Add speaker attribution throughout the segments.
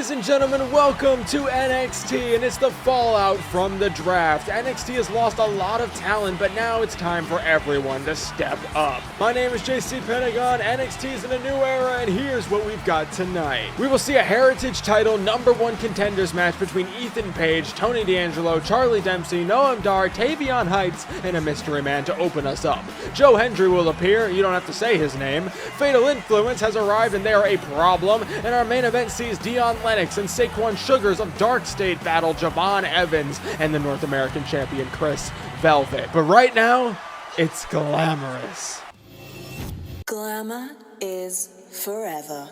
Speaker 1: Ladies and gentlemen, welcome to NXT, and it's the fallout from the draft. NXT has lost a lot of talent, but now it's time for everyone to step up. My name is Jacy Pentagon, NXT is in a new era, and here's what we've got tonight. We will see a Heritage title #1 contenders match between Ethan Page, Tony D'Angelo, Charlie Dempsey, Noam Dar, Tavion Heights, and a mystery man to open us up. Joe Hendry will appear, you don't have to say his name. Fatal Influence has arrived and they are a problem, and our main event sees Dion Lennox and Saquon Sugars of DarkState battle Javon Evans and the North American champion Chris Velvet. But right now, it's glamorous.
Speaker 2: Glamour is forever.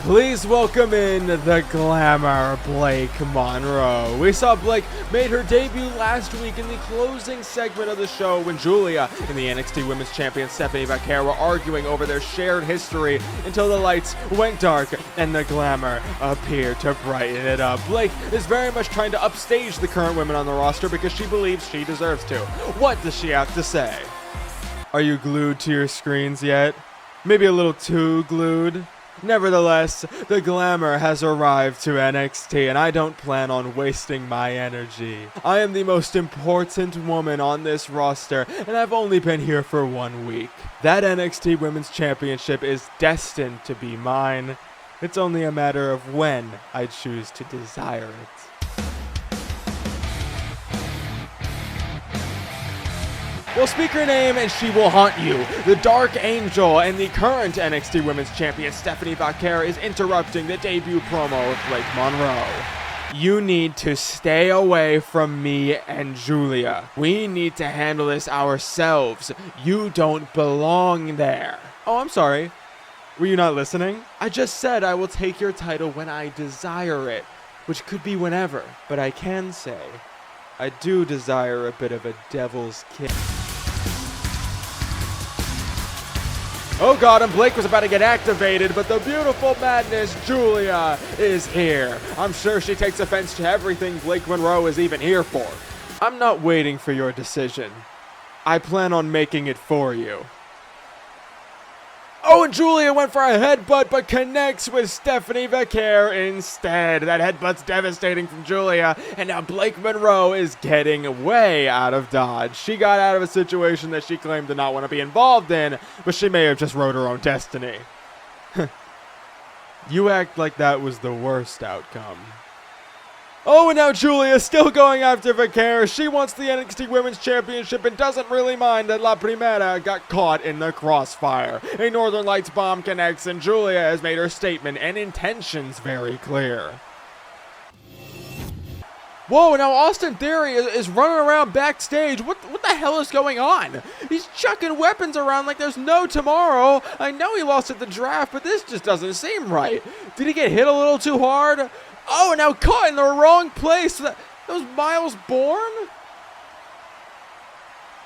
Speaker 1: Please welcome in the glamour, Blake Monroe. We saw Blake made her debut last week in the closing segment of the show when Giulia and the NXT Women's Champion Stephanie Vaquer were arguing over their shared history until the lights went dark and the glamour appeared to brighten it up. Blake is very much trying to upstage the current women on the roster because she believes she deserves to. What does she have to say? Are you glued to your screens yet? Maybe a little too glued? Nevertheless, the glamour has arrived to NXT, and I don't plan on wasting my energy. I am the most important woman on this roster, and I've only been here for 1 week. That NXT Women's Championship is destined to be mine. It's only a matter of when I choose to desire it. Well, speak her name and she will haunt you. The Dark Angel and the current NXT Women's Champion Stephanie Vaquer is interrupting the debut promo of Blake Monroe. You need to stay away from me and Giulia. We need to handle this ourselves. You don't belong there. Oh, I'm sorry. Were you not listening? I just said I will take your title when I desire it, which could be whenever. But I can say, I do desire a bit of a devil's kiss. Oh god, and Blake was about to get activated, but the beautiful madness, Giulia, is here. I'm sure she takes offense to everything Blake Monroe is even here for. I'm not waiting for your decision. I plan on making it for you. Oh, and Giulia went for a headbutt, but connects with Stephanie Vaquer instead. That headbutt's devastating from Giulia, and now Blake Monroe is getting way out of dodge. She got out of a situation that she claimed to not want to be involved in, but she may have just wrote her own destiny. You act like that was the worst outcome. Oh, and now Giulia is still going after Vaquer. She wants the NXT Women's Championship and doesn't really mind that La Primera got caught in the crossfire. A Northern Lights bomb connects, and Giulia has made her statement and intentions very clear. Whoa, now Austin Theory is running around backstage. What the hell is going on? He's chucking weapons around like there's no tomorrow. I know he lost at the draft, but this just doesn't seem right. Did he get hit a little too hard? Oh, now caught in the wrong place. That was Miles Bourne?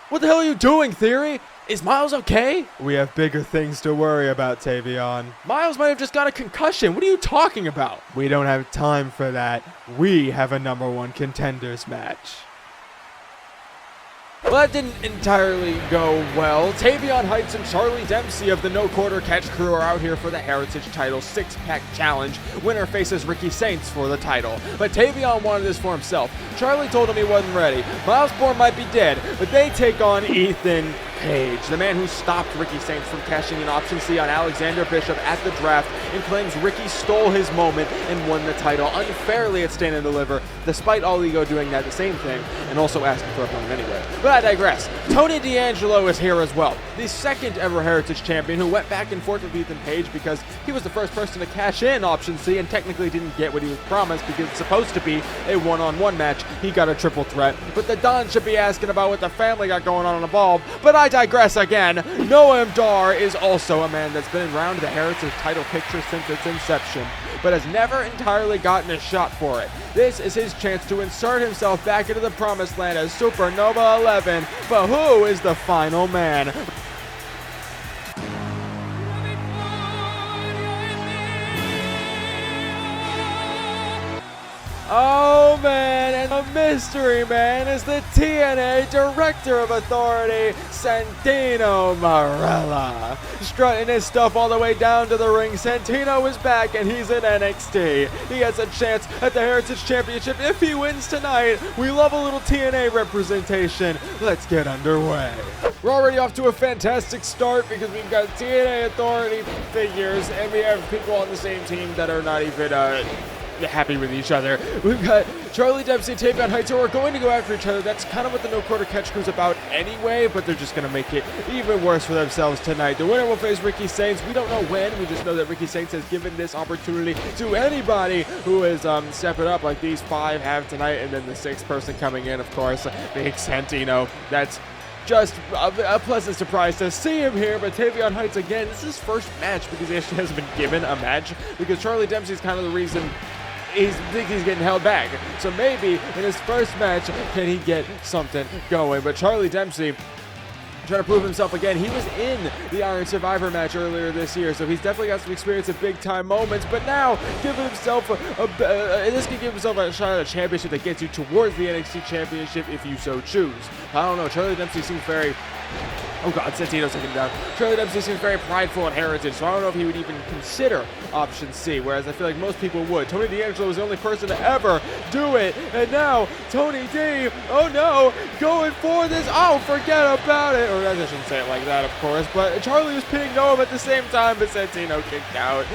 Speaker 1: What the hell are you doing, Theory? Is Miles okay? We have bigger things to worry about, Tavion. Miles might have just got a concussion. What are you talking about? We don't have time for that. We have a #1 contenders match. Well, that didn't entirely go well. Tavion Heights and Charlie Dempsey of the No Quarter Catch crew are out here for the Heritage title 6-pack challenge. Winner faces Ricky Saints for the title. But Tavion wanted this for himself. Charlie told him he wasn't ready. Miles Bourne might be dead, but they take on Ethan Page, the man who stopped Ricky Saints from cashing in Option C on Alexander Bishop at the draft and claims Ricky stole his moment and won the title unfairly at Stand and Deliver, despite All Ego doing that the same thing and also asking for a opponent anyway. But I digress. Tony D'Angelo is here as well, the second ever Heritage champion who went back and forth with Ethan Page because he was the first person to cash in Option C and technically didn't get what he was promised because it's supposed to be a one-on-one match. He got a triple threat, but the Don should be asking about what the family got going on Evolve, but I digress again. Noam Dar is also a man that's been around the Heritage title picture since its inception, but has never entirely gotten a shot for it. This is his chance to insert himself back into the promised land as Supernova 11, but who is the final man? Oh man, And a mystery man is the TNA Director of Authority, Santino Marella. Strutting his stuff all the way down to the ring, Santino is back and he's in NXT. He has a chance at the Heritage Championship if he wins tonight. We love a little TNA representation. Let's get underway. We're already off to a fantastic start because we've got TNA Authority figures and we have people on the same team that are not even happy with each other. We've got Charlie Dempsey, Tavion Heights, who are going to go after each other. That's kind of what the No Quarter Catch Crew's about anyway, but they're just going to make it even worse for themselves tonight. The winner will face Ricky Saints. We don't know when. We just know that Ricky Saints has given this opportunity to anybody who is stepping up like these five have tonight, and then the sixth person coming in, of course, Big Santino. That's just a pleasant surprise to see him here, but Tavion Heights, again, this is his first match because he actually hasn't been given a match because Charlie Dempsey's kind of the reason he's getting held back. So maybe in his first match, can he get something going? But Charlie Dempsey trying to prove himself again. He was in the Iron Survivor match earlier this year, so he's definitely got some experience at big-time moments, but now giving himself this can give himself a shot at a championship that gets you towards the NXT Championship if you so choose. I don't know. Charlie Dempsey seems very... Oh God, Santino's taking him down. Charlie Dempsey seems very prideful in heritage, so I don't know if he would even consider option C, whereas I feel like most people would. Tony D'Angelo was the only person to ever do it, and now Tony D, oh no, going for this, oh, forget about it. Or I shouldn't say it like that, of course, but Charlie was pinning Noam at the same time, but Santino kicked out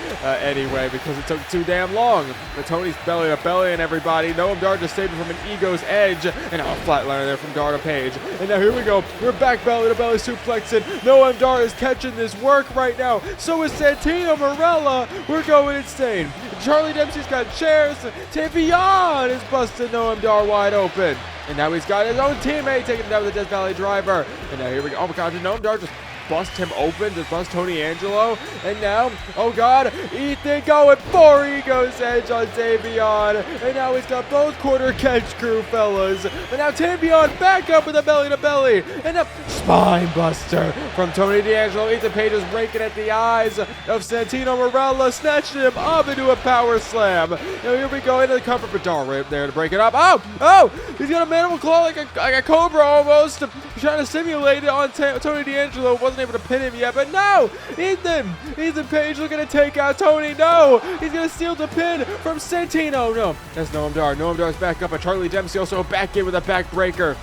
Speaker 1: anyway because it took too damn long. But Tony's belly to belly and everybody. Noam Dar just saved him from an ego's edge, and now a flatliner there from Dar to Page. And now here we go, we're back belly to belly suplexing. Noam Dar is catching this work right now. So is Santino Marella. We're going insane. Charlie Dempsey's got chairs. Tavion is busting Noam Dar wide open. And now he's got his own teammate taking him down with the Death Valley driver. And now here we go. Oh my God, did Noam Dar just bust him open, just bust Tony Angelo? And now, oh God, Ethan going for Ego's Edge on Tavion. And now he's got both Quarter Catch Crew fellas. And now Tavion back up with a belly to belly. And a spine buster from Tony D'Angelo. Ethan Page is raking at the eyes of Santino Marella, snatching him up into a power slam. Now here we go into the comfort for Dar right there to break it up. Oh, he's got a mandible claw like a cobra almost. He's trying to simulate it on Tony D'Angelo. Wasn't able to pin him yet, but no! Ethan Page looking to take out Tony. No! He's going to steal the pin from Santino. No, that's Noam Dar. Noam Dar's back up, but Charlie Dempsey also back in with a backbreaker.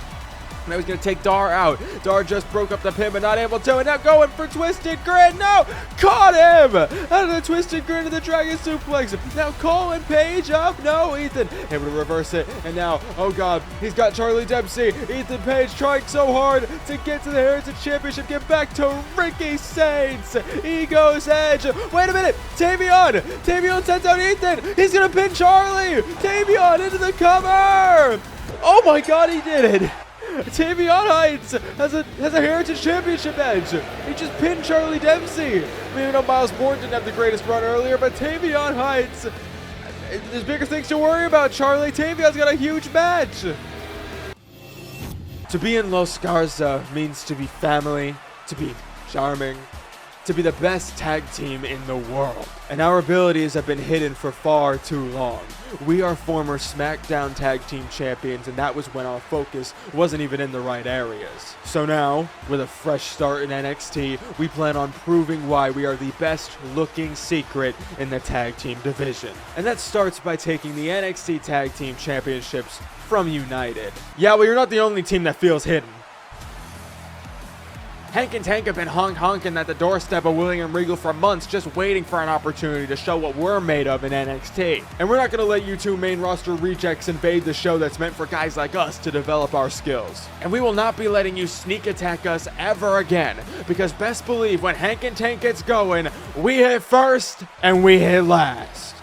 Speaker 1: Now he's going to take Dar out. Dar just broke up the pin, but not able to. And now going for Twisted Grin. No! Caught him! Out of the Twisted Grin to the Dragon Suplex. Now calling Page up. No, Ethan able to reverse it. And now, oh God, he's got Charlie Dempsey. Ethan Page trying so hard to get to the Heritage Championship. Get back to Ricky Saints. Ego's Edge. Wait a minute. Tavion sends out Ethan. He's going to pin Charlie. Tavion into the cover. Oh my God, he did it. Tavion Heights has a Heritage Championship edge. He just pinned Charlie Dempsey. Maybe no Miles Bourne didn't have the greatest run earlier, but Tavion Heights, there's bigger things to worry about, Charlie. Tavion's got a huge match. To be in Los Garza means to be family, to be charming, to be the best tag team in the world. And our abilities have been hidden for far too long. We are former SmackDown Tag Team Champions, and that was when our focus wasn't even in the right areas. So now, with a fresh start in NXT, we plan on proving why we are the best looking secret in the tag team division. And that starts by taking the NXT Tag Team Championships from United. Yeah, well, you're not the only team that feels hidden. Hank and Tank have been honking at the doorstep of William Regal for months, just waiting for an opportunity to show what we're made of in NXT. And we're not going to let you two main roster rejects invade the show that's meant for guys like us to develop our skills. And we will not be letting you sneak attack us ever again, because best believe when Hank and Tank gets going, we hit first and we hit last.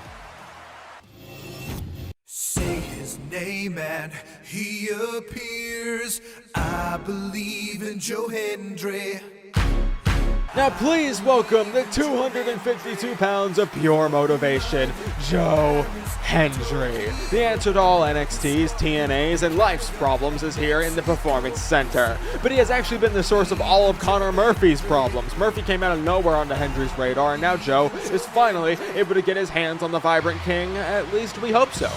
Speaker 3: Say his name and he appears. I believe in Joe Hendry.
Speaker 1: Now please welcome the 252 pounds of pure motivation, Joe Hendry. The answer to all NXT's, TNA's, and life's problems is here in the Performance Center. But he has actually been the source of all of Connor Murphy's problems. Murphy came out of nowhere onto Hendry's radar, and now Joe is finally able to get his hands on the Vibrant King. At least we hope so.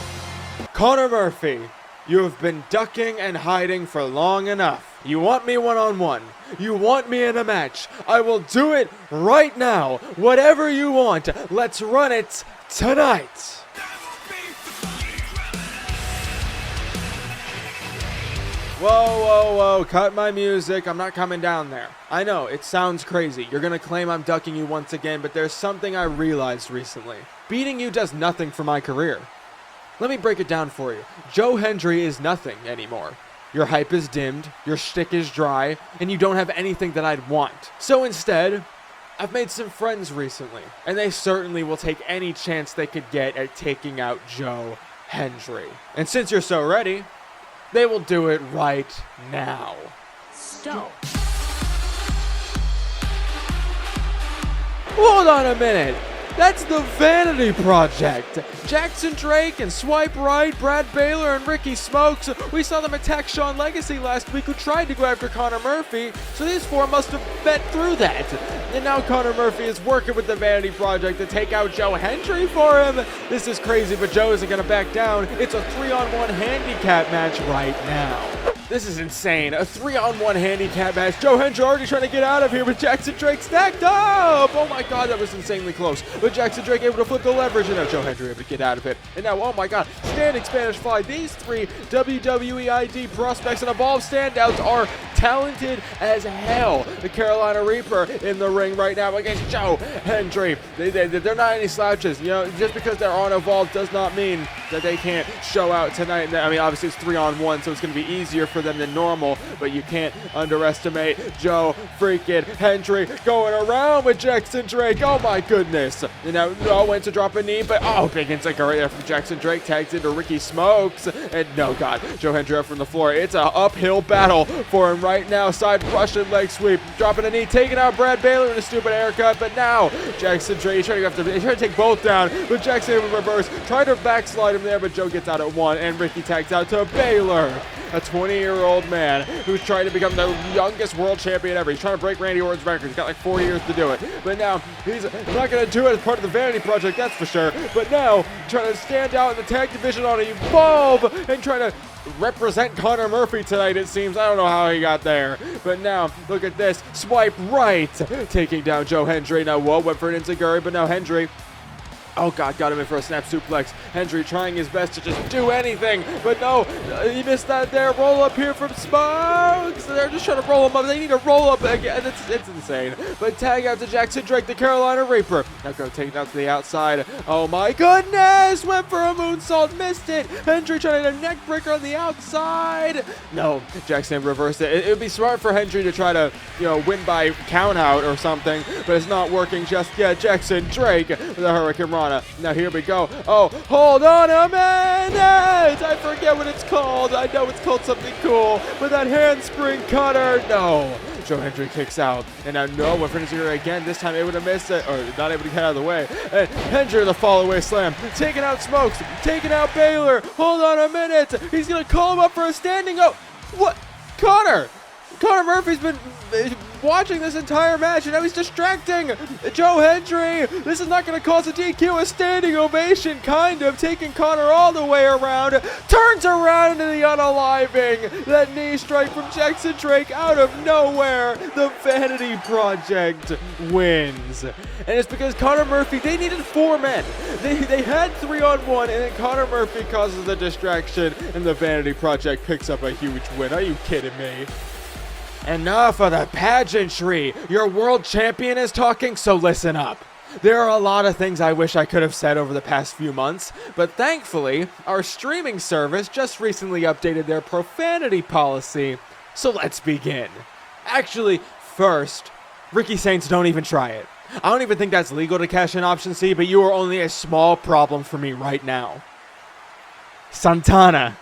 Speaker 1: Connor Murphy You have been ducking and hiding for long enough. You want me one-on-one. You want me in a match. I will do it right now. Whatever you want. Let's run it tonight. Whoa, cut my music. I'm not coming down there. I know, it sounds crazy. You're gonna claim I'm ducking you once again, but there's something I realized recently. Beating you does nothing for my career. Let me break it down for you. Joe Hendry is nothing anymore. Your hype is dimmed, your shtick is dry, and you don't have anything that I'd want. So instead, I've made some friends recently, and they certainly will take any chance they could get at taking out Joe Hendry. And since you're so ready, they will do it right now.
Speaker 2: Stop.
Speaker 1: Hold on a minute. That's the Vanity Project. Jackson Drake and Swipe Right, Brad Baylor and Ricky Smokes. We saw them attack Shawn Legacy last week, who tried to go after Connor Murphy. So these four must have bet through that. And now Connor Murphy is working with the Vanity Project to take out Joe Hendry for him. This is crazy, but Joe isn't going to back down. It's a 3-on-1 handicap match right now. This is insane. A 3-on-1 handicap match. Joe Hendry already trying to get out of here, but Jackson Drake stacked up. Oh my god, that was insanely close. But Jackson Drake able to flip the leverage, and now Joe Hendry able to get out of it. And now, oh my god, standing Spanish Fly. These three WWE ID prospects and Evolve standouts are talented as hell. The Carolina Reaper in the ring right now against Joe Hendry. They're not any slouches. You know, just because they're on Evolve does not mean that they can't show out tonight. I mean, obviously it's 3-on-1, so it's going to be easier for them than normal, but you can't underestimate Joe freaking Hendry going around with Jackson Drake. Oh my goodness. And now Noah went to drop a knee, but big insecurity there from Jackson Drake, tags into Ricky Smokes, and no god, Joe Hendry up from the floor. It's an uphill battle for him right now. Side Russian leg sweep, dropping a knee, taking out Brad Baylor in a stupid haircut, but now Jackson Drake trying to take both down, but Jackson in reverse, trying to backslide him there, but Joe gets out at one, and Ricky tags out to Baylor, a 20-year-old man who's trying to become the youngest world champion ever. He's trying to break Randy Orton's record. He's got like 4 years to do it. But now he's not going to do it as part of the Vanity Project, that's for sure. But now trying to stand out in the tag division on Evolve and trying to represent Connor Murphy tonight, it seems. I don't know how he got there. But now, look at this. Swipe right. Taking down Joe Hendry. Now, whoa, went for an enziguri, but now Hendry, oh god, got him in for a snap suplex. Hendry trying his best to just do anything, but no, he missed that there. Roll up here from Smokes. They're just trying to roll him up. They need to roll up again. It's insane. But tag out to Jackson Drake, the Carolina Reaper. Now go take it out to the outside. Oh my goodness! Went for a moonsault, missed it. Hendry trying to get a neck breaker on the outside. No, Jackson reversed it. It would be smart for Hendry to try to, win by count out or something, but it's not working just yet. Jackson Drake with a Hurricane Rana. Now here we go. Oh, hold on a minute! I forget what it's called. I know it's called something cool, but that handspring cutter, no. Joe Hendry kicks out, and now Noah went for an enziguri again. This time able to miss it, or not able to get out of the way. And Hendry with a fall-away slam, taking out Smokes, taking out Baylor. Hold on a minute. He's gonna call him up for a standing. Oh, what? Connor Murphy's been watching this entire match, and now he's distracting Joe Hendry. This is not going to cause a DQ, a standing ovation, kind of, taking Connor all the way around, turns around into the unaliving. That knee strike from Jackson Drake out of nowhere. The Vanity Project wins. And it's because Connor Murphy, they needed 4 men. They had 3-on-1, and then Connor Murphy causes the distraction, and the Vanity Project picks up a huge win. Are you kidding me? Enough of the pageantry. Your world champion is talking, so listen up. There are a lot of things I wish I could have said over the past few months, but thankfully, our streaming service just recently updated their profanity policy, so let's begin. Actually, first, Ricky Saints, don't even try it. I don't even think that's legal to cash in Option C, but you are only a small problem for me right now. Santana.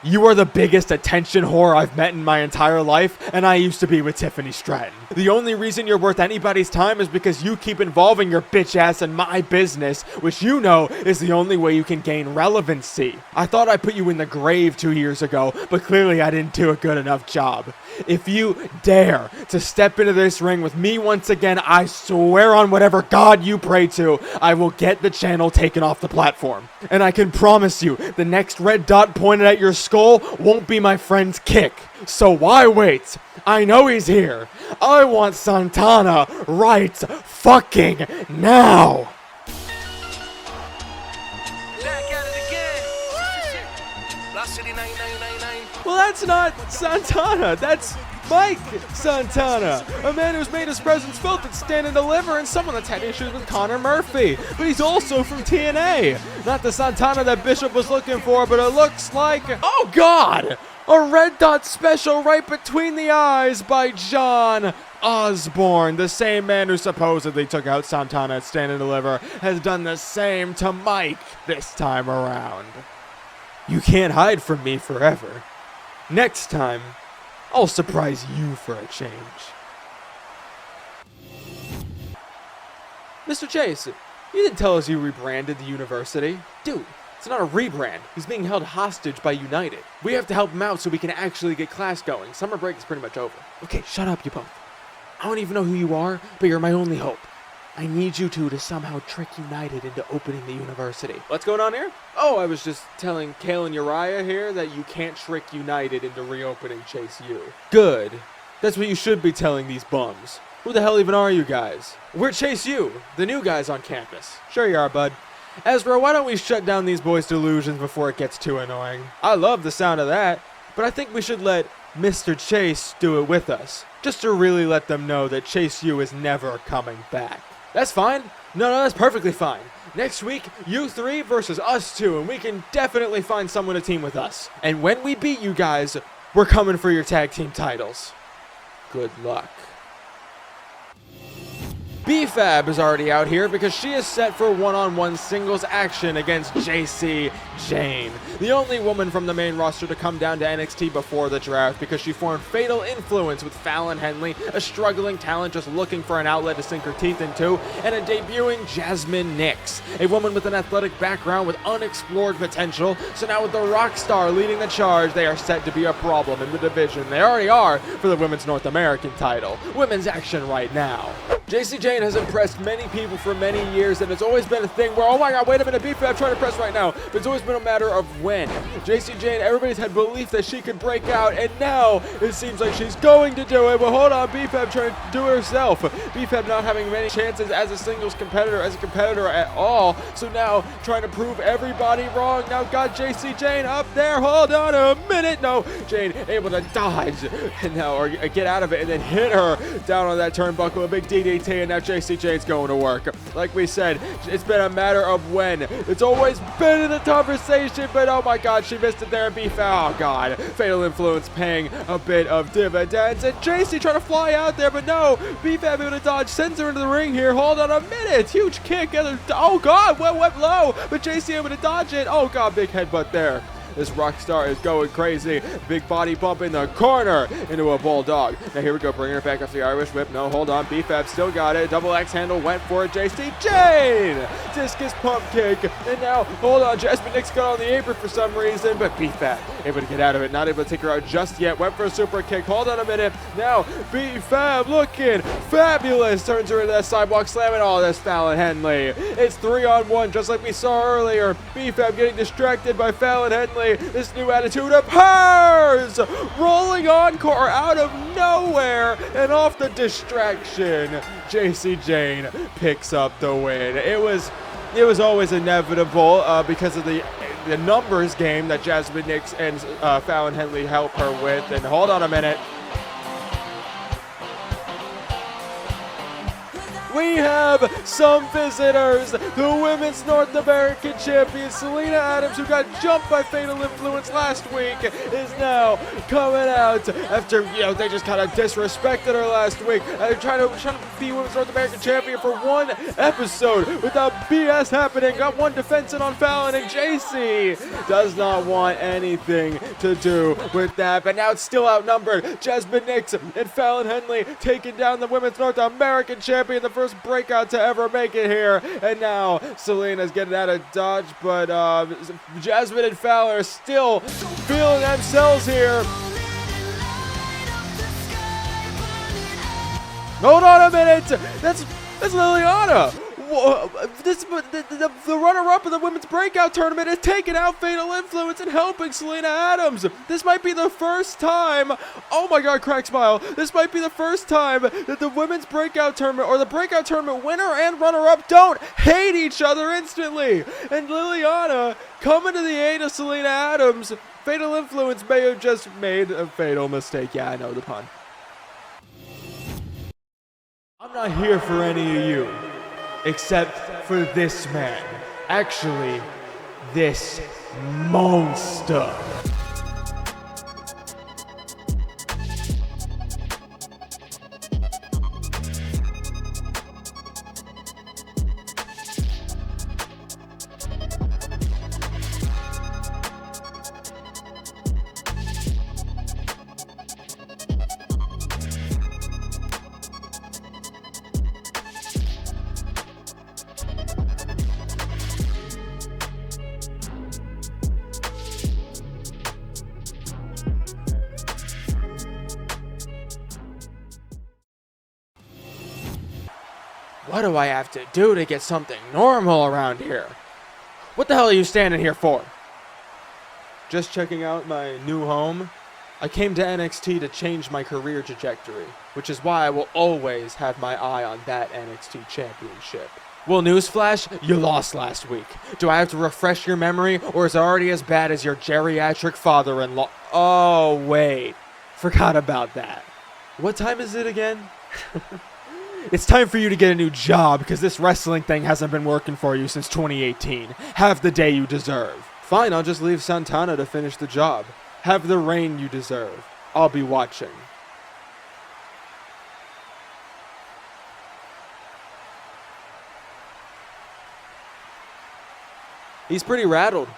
Speaker 1: You are the biggest attention whore I've met in my entire life, and I used to be with Tiffany Stratton. The only reason you're worth anybody's time is because you keep involving your bitch ass in my business, which you know is the only way you can gain relevancy. I thought I put you in the grave 2 years ago, but clearly I didn't do a good enough job. If you dare to step into this ring with me once again, I swear on whatever God you pray to, I will get the channel taken off the platform. And I can promise you, the next red dot pointed at your skull won't be my friend's kick. So why wait? I know he's here. I want Santana right fucking now. Well, that's not Santana. That's Mike Santana, a man who's made his presence felt at Stand and Deliver, and someone that's had issues with Connor Murphy. But he's also from TNA. Not the Santana that Bishop was looking for, but it looks like, oh God, a red dot special right between the eyes by John Osborne. The same man who supposedly took out Santana at Stand and Deliver has done the same to Mike this time around. You can't hide from me forever. Next time, I'll surprise you for a change. Mr. Chase, you didn't tell us you rebranded the university. Dude, it's not a rebrand. He's being held hostage by United. We have to help him out so we can actually get class going. Summer break is pretty much over. Okay, shut up, you both. I don't even know who you are, but you're my only hope. I need you two to somehow trick United into opening the university. What's going on here? Oh, I was just telling Kale and Uriah here that you can't trick United into reopening Chase U. Good. That's what you should be telling these bums. Who the hell even are you guys? We're Chase U, the new guys on campus. Sure you are, bud. Ezra, why don't we shut down these boys' delusions before it gets too annoying? I love the sound of that, but I think we should let Mr. Chase do it with us, just to really let them know that Chase U is never coming back. That's fine. No, that's perfectly fine. Next week, you three versus us two, and we can definitely find someone to team with us. And when we beat you guys, we're coming for your tag team titles. Good luck. B-Fab is already out here because she is set for one-on-one singles action against Jacy, Jayne, the only woman from the main roster to come down to NXT before the draft because she formed Fatal Influence with Fallon Henley, a struggling talent just looking for an outlet to sink her teeth into, and a debuting Jasmine Nix, a woman with an athletic background with unexplored potential. So now with the rock star leading the charge, they are set to be a problem in the division. They already are for the Women's North American title. Women's action right now. Jacy Jayne has impressed many people for many years, and it's always been a thing where, oh my god, wait a minute, B-Fab trying to press right now, but it's always been a matter of when. Jacy Jayne, everybody's had belief that she could break out, and now it seems like she's going to do it, but hold on, B-Fab trying to do it herself. B-Fab not having many chances as a singles competitor, at all, so now trying to prove everybody wrong. Now got Jacy Jayne up there, hold on a minute, no, Jayne able to dodge, and now, or get out of it, and then hit her down on that turnbuckle, a big DDT, and now Jacy Jayne's going to work. Like we said, it's been a matter of when. It's always been in the conversation, but oh my god, she missed it there. B-Fab, oh god, Fatal Influence paying a bit of dividends, and Jacy trying to fly out there, but no, B-Fab able to dodge, sends her into the ring here. Hold on a minute, huge kick, oh god, went low, but Jacy able to dodge it. Oh god, big headbutt there. This rock star is going crazy. Big body bump in the corner into a bulldog. Now here we go, bringing her back up the Irish whip. No, hold on, B-Fab still got it. Double X handle went for it. Jacy Jayne! Discus pump kick. And now, hold on, Jasmine Nix got on the apron for some reason, but B-Fab able to get out of it. Not able to take her out just yet. Went for a super kick. Hold on a minute. Now, B-Fab looking fabulous. Turns her into that sidewalk slam, and all this Fallon Henley. It's 3-on-1, just like we saw earlier. B-Fab getting distracted by Fallon Henley. This new attitude of hers, rolling encore out of nowhere, and off the distraction, Jacy Jayne picks up the win. It was always inevitable because of the numbers game that Jasmine Nix and Fallon Henley help her with. And hold on a minute. we have some visitors. The Women's North American Champion Selena Adams, who got jumped by Fatal Influence last week, is now coming out after, they just kind of disrespected her last week. Trying to be Women's North American Champion for one episode without BS happening. Got one defense in on Fallon, and Jacy does not want anything to do with that. But now it's still outnumbered. Jasmine Nix and Fallon Henley taking down the Women's North American Champion, the first breakout to ever make it here. And now Selena's getting out of dodge, but Jasmine and Fallon are still feeling themselves here. Hold on a minute. That's Liliana. The runner-up of the Women's Breakout Tournament is taking out Fatal Influence and helping Selena Adams. This might be the first time, oh my god, crack smile. This might be the first time that the Women's Breakout Tournament, or the Breakout Tournament winner and runner-up, don't hate each other instantly. And Liliana coming to the aid of Selena Adams. Fatal Influence may have just made a fatal mistake. Yeah, I know the pun. I'm not here for any of you, except for this man. Actually, this monster. What do I have to do to get something normal around here? What the hell are you standing here for? Just checking out my new home. I came to NXT to change my career trajectory, which is why I will always have my eye on that NXT championship. Well, newsflash, you lost last week. Do I have to refresh your memory, or is it already as bad as your geriatric father-in-law? Oh, wait. Forgot about that. What time is it again? It's time for you to get a new job, because this wrestling thing hasn't been working for you since 2018. Have the day you deserve. Fine, I'll just leave Santana to finish the job. Have the reign you deserve. I'll be watching. He's pretty rattled.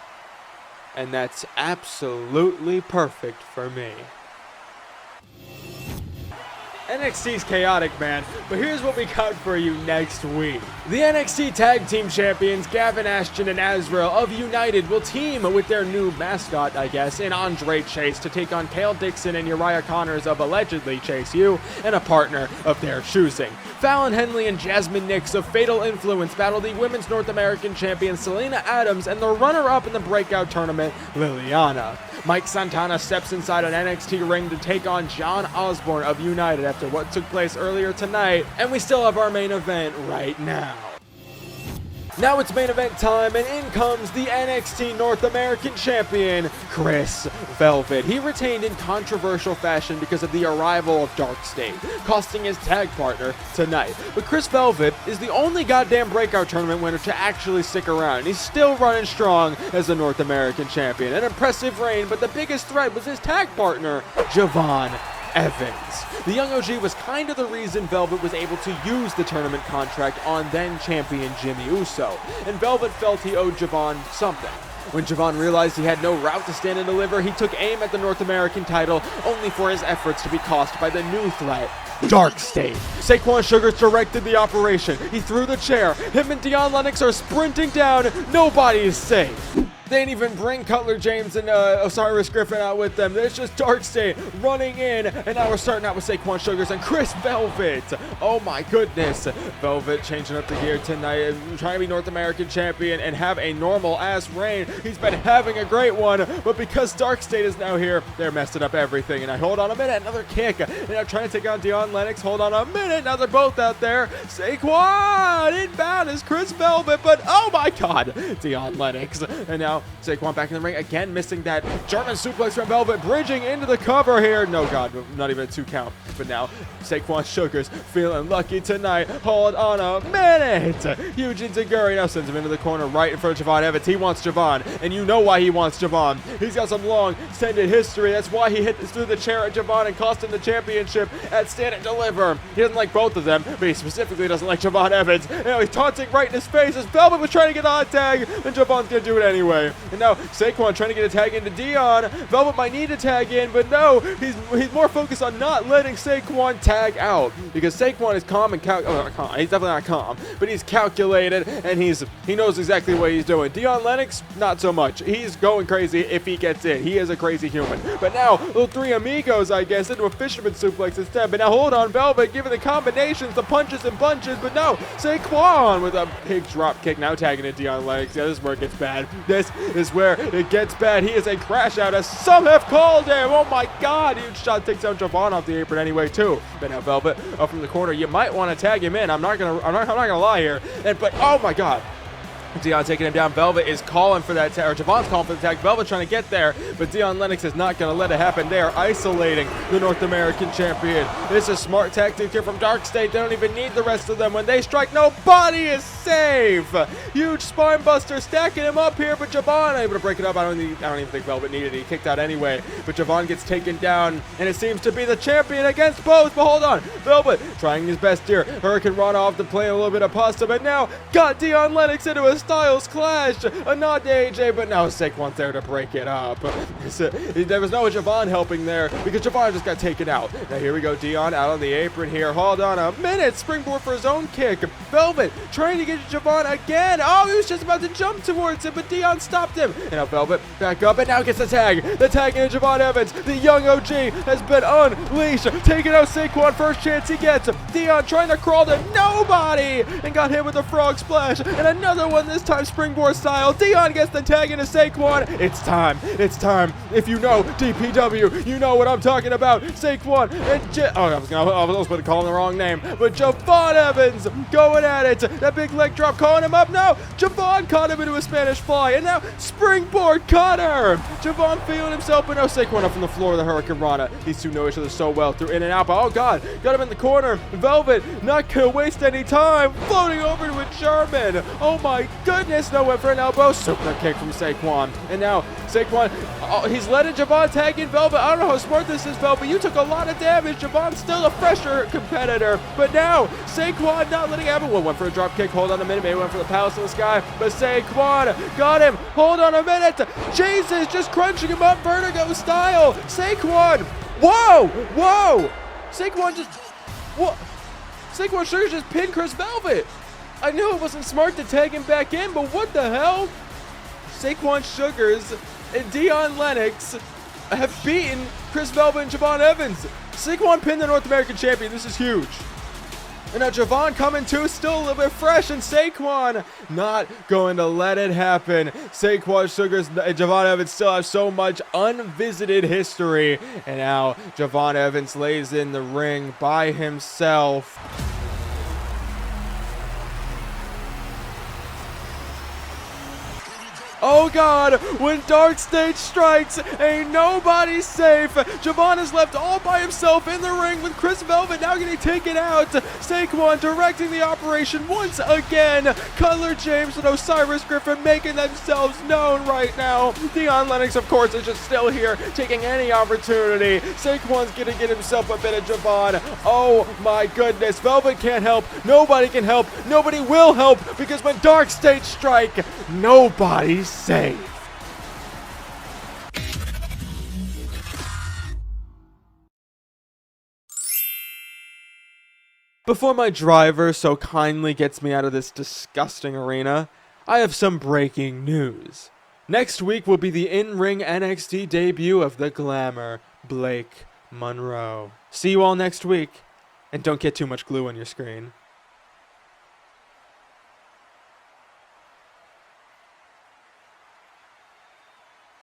Speaker 1: And that's absolutely perfect for me. NXT's chaotic, man, but here's what we got for you next week. The NXT Tag Team Champions Gavin Ashton and Azrael of United will team with their new mascot, I guess, in Andrade Chase to take on Kale Dixon and Uriah Connors of allegedly Chase U and a partner of their choosing. Fallon Henley and Jasmine Nix of Fatal Influence battle the Women's North American Champion Selena Adams and the runner-up in the Breakout Tournament, Liliana. Mike Santana steps inside an NXT ring to take on John Osborne of United after what took place earlier tonight, and we still have our main event right now. Now it's main event time, and in comes the NXT North American Champion, Chris Velvet. He retained in controversial fashion because of the arrival of DarkState, costing his tag partner tonight. But Chris Velvet is the only goddamn Breakout Tournament winner to actually stick around, and he's still running strong as the North American Champion. An impressive reign, but the biggest threat was his tag partner, Javon Evans. The young OG was kind of the reason Velvet was able to use the tournament contract on then champion Jimmy Uso, and Velvet felt he owed Javon something. When Javon realized he had no route to stand and deliver, he took aim at the North American title, only for his efforts to be cost by the new threat, DarkState. Saquon Sugars directed the operation. He threw the chair. Him and Dion Lennox are sprinting down. Nobody is safe. They didn't even bring Cutler James and Osiris Griffin out with them. There's just DarkState running in, and now we're starting out with Saquon Sugars and Chris Velvet. Oh my goodness. Velvet changing up the gear tonight, trying to be North American champion and have a normal ass reign. He's been having a great one, but because DarkState is now here, they're messing up everything. And I hold on a minute, another kick, and I'm trying to take on Dion Lennox. Hold on a minute, now they're both out there. Saquon inbound is Chris Velvet, but oh my god, Dion Lennox. And now Saquon back in the ring again, missing that German suplex from Velvet, bridging into the cover here. No, God, not even a 2 count. But now Saquon Sugars feeling lucky tonight. Hold on a minute. Huge Enzuigiri now sends him into the corner right in front of Javon Evans. He wants Javon, and you know why he wants Javon. He's got some long extended history. That's why he hit through the chair at Javon and cost him the championship at Stand and Deliver. He doesn't like both of them, but he specifically doesn't like Javon Evans. And now he's taunting right in his face as Velvet was trying to get on a tag, and Javon's gonna do it anyway. And now Saquon trying to get a tag into Dion. Velvet might need a tag in, but no, he's more focused on not letting Saquon tag out, because Saquon is calm and he's definitely not calm, but he's calculated, and he knows exactly what he's doing. Dion Lennox, not so much. He's going crazy if he gets in. He is a crazy human. But now, little three amigos, I guess, into a fisherman suplex instead. But now hold on, Velvet giving the combinations, the punches and bunches, but no, Saquon with a big drop kick, now tagging in Dion Lennox. Yeah, this is where it gets bad. This is where it gets bad. He is a crash out, as some have called him. Oh my God, huge shot takes down Javon off the apron anyway too. But now Velvet up from the corner. You might want to tag him in. I'm not gonna lie here. But oh my God, Dion taking him down. Velvet is calling for that tag, or Javon's calling for the tag. Velvet trying to get there, but Dion Lennox is not going to let it happen. They are isolating the North American champion. This is a smart tactic here from DarkState. They don't even need the rest of them. When they strike, nobody is safe. Huge spine buster stacking him up here, but Javon able to break it up. I don't even think Velvet needed it. He kicked out anyway, but Javon gets taken down, and it seems to be the champion against both. But hold on, Velvet trying his best here. Hurricane Rana off to play a little bit of pasta, but now got Dion Lennox into a Styles Clash, a nod to AJ, but now Saquon's there to break it up. There was no Javon helping there, because Javon just got taken out. Now here we go, Dion out on the apron here. Hold on a minute, springboard for his own kick. Velvet trying to get Javon again. Oh, he was just about to jump towards him, but Dion stopped him. And now Velvet back up, and now gets the tag. The tag into Javon Evans. The young OG has been unleashed, taking out Saquon first chance he gets. Dion trying to crawl to nobody, and got hit with a frog splash, and another one this time springboard style. Dion gets the tag into Saquon. It's time. It's time. If you know DPW, you know what I'm talking about. Saquon and I was going to call him the wrong name, but Javon Evans going at it. That big leg drop calling him up. No, Javon caught him into a Spanish fly, and now springboard cutter. Javon feeling himself, but no, Saquon up from the floor of the Hurricane Rana. These two know each other so well through in and out, but oh God, got him in the corner. Velvet not going to waste any time, floating over to a German. Oh my goodness, no, went for an elbow, super kick from Saquon. And now Saquon, he's letting Javon tag in Velvet. I don't know how smart this is, Velvet. You took a lot of damage. Javon's still a fresher competitor, but now Saquon not letting everyone. Went for a drop kick. Hold on a minute. Maybe went for the Palace of the Sky, but Saquon got him. Hold on a minute. Jacy is just crunching him up, Vertigo style. Saquon, whoa. Saquon just, what? Saquon Sugar just pinned Chris Velvet. I knew it wasn't smart to tag him back in, but what the hell? Saquon Sugars and Dion Lennox have beaten Chris Velvet and Javon Evans. Saquon pinned the North American champion. This is huge. And now Javon coming too, still a little bit fresh, and Saquon not going to let it happen. Saquon Sugars and Javon Evans still have so much unvisited history. And now Javon Evans lays in the ring by himself. Oh God, when DarkState strikes, ain't nobody safe. Javon is left all by himself in the ring with Chris Velvet now getting taken out. Saquon directing the operation once again. Cutler James and Osiris Griffin making themselves known right now. Dion Lennox, of course, is just still here, taking any opportunity. Saquon's gonna get himself a bit of Javon. Oh my goodness, Velvet can't help. Nobody can help. Nobody will help, because when DarkState strike, nobody's safe. Before my driver so kindly gets me out of this disgusting arena, I have some breaking news. Next week will be the in-ring NXT debut of the Glamour, Blake Monroe. See you all next week, and don't get too much glue on your screen.